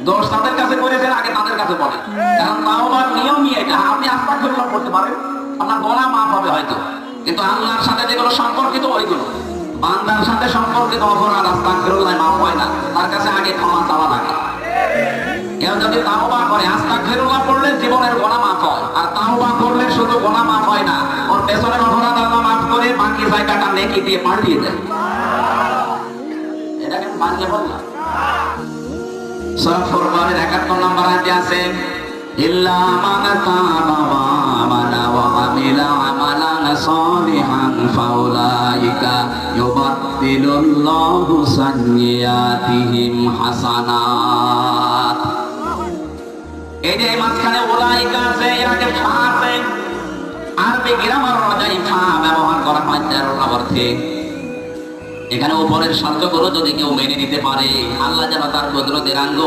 দোষ তাদের কাছে করেছেন, আগে তাদের কাছে বলেন। কারণ তাওবার নিয়মই এটা। আপনি আস্তাগফিরুল্লাহ করতে পারেন, আপনার গুনাহ মাফ হবে হয়তো, কিন্তু আল্লাহর সাথে যেগুলো সম্পর্কিত ওইগুলো, বান্দার সাথে সম্পর্কিত অপরাধ আস্তাগফিরুল্লাহ মাফ হয় না, তার কাছে আগে ক্ষমা চাওয়া লাগে। কেউ যদি তাওবা করে, আস্তাগফিরুল্লাহ পড়লে জীবনের গুনাহ মাফ হয়, আর তাওবা করলে শুধু গুনাহ মাফ হয় না, ওর পেছনের অপরাধ আল্লাহ মাফ করে বাকি জায়গাটা নেকি দিয়ে পাল্টিয়ে দেয়। এটা কেন মানতে বললাম? সূরা ফুরকানের 71 নম্বর আয়াতে আছে, ইল্লা মান তাবা ওয়া আমানা ওয়া আমিলা আমালান সালিহান ফাউলাইকা ইউবাদদিলুল্লাহু সাইয়্যাতিহিম হাসানাত। এই যে মাঝখানে উলাইকা আছে, এর আগে ফা আছে। আরবি গ্রামার অনুযায়ী ফা ব্যবহার করা হয় 13 অর্থে। এখানে উপরের শর্তগুলো যদি কেউ মেনে নিতে পারে, আল্লাহ যেন তার কুদরতের আঙ্গ